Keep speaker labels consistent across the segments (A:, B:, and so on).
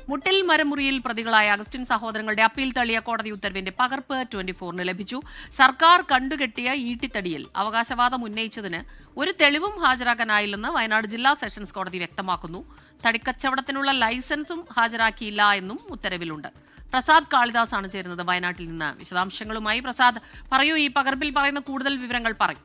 A: മുട്ടിൽ മരമുറിയിൽ പ്രതികളായ അഗസ്റ്റിൻ സഹോദരങ്ങളുടെ അപ്പീൽ തള്ളിയ കോടതി ഉത്തരവിന്റെ പകർപ്പ് 24-ന് ലഭിച്ചു. സർക്കാർ കണ്ടുകെട്ടിയ ഈട്ടിത്തടിയിൽ അവകാശവാദം ഉന്നയിച്ചതിന് ഒരു തെളിവും ഹാജരാക്കാനായില്ലെന്ന് വയനാട് ജില്ലാ സെഷൻസ് കോടതി വ്യക്തമാക്കുന്നു. തടിക്കച്ചവടത്തിനുള്ള ലൈസൻസും ഹാജരാക്കിയില്ല എന്നും ഉത്തരവിലുണ്ട്. പ്രസാദ് കാളിദാസ് ആണ് ചേരുന്നത് വയനാട്ടിൽ നിന്ന് വിശദാംശങ്ങളുമായി. പ്രസാദ്, പറയൂ, ഈ പകർപ്പിൽ പറയുന്ന കൂടുതൽ വിവരങ്ങൾ പറയും.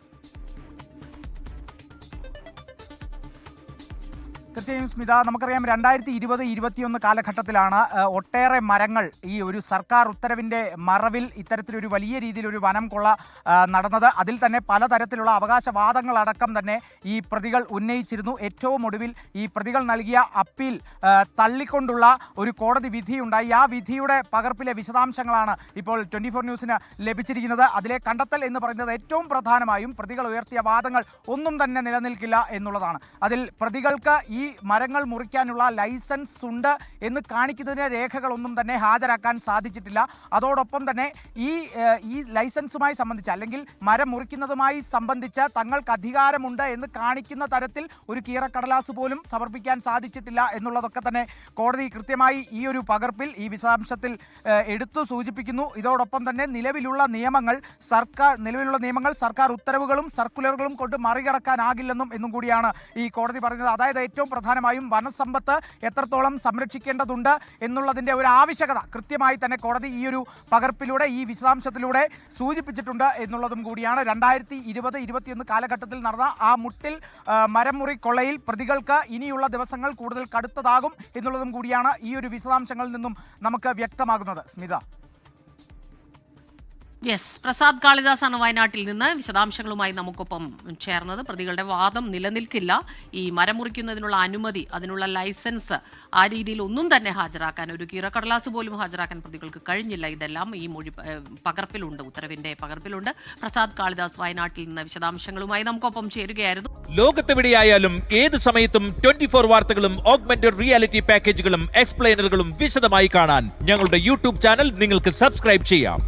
B: തീർച്ചയായും സ്മിത, നമുക്കറിയാം 2020-21 കാലഘട്ടത്തിലാണ് ഒട്ടേറെ മരങ്ങൾ ഈ ഒരു സർക്കാർ ഉത്തരവിന്റെ മറവിൽ ഇത്തരത്തിലൊരു വലിയ രീതിയിലൊരു വനം കൊള്ള നടന്നത്. അതിൽ തന്നെ പലതരത്തിലുള്ള അവകാശവാദങ്ങളടക്കം തന്നെ ഈ പ്രതികൾ ഉന്നയിച്ചിരുന്നു. ഏറ്റവും ഒടുവിൽ ഈ പ്രതികൾ നൽകിയ അപ്പീൽ തള്ളിക്കൊണ്ടുള്ള ഒരു കോടതി വിധിയുണ്ടായി. ആ വിധിയുടെ പകർപ്പിലെ വിശദാംശങ്ങളാണ് ഇപ്പോൾ 24 ന്യൂസിന് ലഭിച്ചിരിക്കുന്നത്. അതിലെ കണ്ടെത്തൽ എന്ന് പറയുന്നത് ഏറ്റവും പ്രധാനമായും പ്രതികൾ ഉയർത്തിയ വാദങ്ങൾ ഒന്നും തന്നെ നിലനിൽക്കില്ല എന്നുള്ളതാണ്. അതിൽ പ്രതികൾക്ക് ഈ മരങ്ങൾ മുറിക്കാനുള്ള ലൈസൻസ് ഉണ്ട് എന്ന് കാണിക്കുന്നതിന് രേഖകളൊന്നും തന്നെ ഹാജരാക്കാൻ സാധിച്ചിട്ടില്ല. അതോടൊപ്പം തന്നെ ഈ ലൈസൻസുമായി സംബന്ധിച്ച് അല്ലെങ്കിൽ മരം മുറിക്കുന്നതുമായി സംബന്ധിച്ച് തങ്ങൾക്ക് അധികാരമുണ്ട് എന്ന് കാണിക്കുന്ന തരത്തിൽ ഒരു കീറക്കടലാസ് പോലും സമർപ്പിക്കാൻ സാധിച്ചിട്ടില്ല എന്നുള്ളതൊക്കെ തന്നെ കോടതി കൃത്യമായി ഈ ഒരു പകർപ്പിൽ ഈ വിശദാംശത്തിൽ എടുത്തു സൂചിപ്പിക്കുന്നു. ഇതോടൊപ്പം തന്നെ നിലവിലുള്ള നിയമങ്ങൾ സർക്കാർ ഉത്തരവുകളും സർക്കുലറുകളും കൊണ്ട് മറികടക്കാനാകില്ലെന്നും എന്നും കൂടിയാണ് ഈ കോടതി പറയുന്നത്. അതായത് ഏറ്റവും പ്രധാനമായും വനസമ്പത്ത് എത്രത്തോളം സംരക്ഷിക്കേണ്ടതുണ്ട് എന്നുള്ളതിന്റെ ഒരു ആവശ്യകത കൃത്യമായി തന്നെ കോടതി ഈ ഒരു പകർപ്പിലൂടെ ഈ വിശദാംശത്തിലൂടെ സൂചിപ്പിച്ചിട്ടുണ്ട് എന്നുള്ളതും കൂടിയാണ്. 2020-21 കാലഘട്ടത്തിൽ നടന്ന ആ മുട്ടിൽ മരമുറി കൊള്ളയിൽ പ്രതികൾക്ക് ഇനിയുള്ള ദിവസങ്ങൾ കൂടുതൽ കടുത്തതാകും എന്നുള്ളതും കൂടിയാണ് ഈ ഒരു വിശദാംശങ്ങളിൽ നിന്നും നമുക്ക് വ്യക്തമാകുന്നത്. സ്മിത.
A: പ്രസാദ് കാളിദാസ് ആണ് വയനാട്ടിൽ നിന്ന് വിശദാംശങ്ങളുമായി നമുക്കൊപ്പം ചേർന്നത്. പ്രതികളുടെ വാദം നിലനിൽക്കില്ല. ഈ മരം മുറിക്കുന്നതിനുള്ള അനുമതി, അതിനുള്ള ലൈസൻസ് ആ രീതിയിൽ ഒന്നും തന്നെ ഹാജരാക്കാൻ, ഒരു കീറക്കടലാസ് പോലും ഹാജരാക്കാൻ പ്രതികൾക്ക് കഴിഞ്ഞില്ല. ഇതെല്ലാം ഈ മൊഴി പകർപ്പിലുണ്ട്, ഉത്തരവിന്റെ പകർപ്പിലുണ്ട്. പ്രസാദ് കാളിദാസ് വയനാട്ടിൽ നിന്ന് വിശദാംശങ്ങളുമായി നമുക്കൊപ്പം ചേരുകയായിരുന്നു.
C: ലോകത്തെവിടെയായാലും ഏത് സമയത്തും 24 വാർത്തകളും ഓഗ്മെന്റഡ് റിയാലിറ്റി പാക്കേജുകളും എക്സ്പ്ലെയിനറുകളും വിശദമായി കാണാൻ ഞങ്ങളുടെ യൂട്യൂബ് ചാനൽ നിങ്ങൾക്ക് സബ്സ്ക്രൈബ് ചെയ്യാം.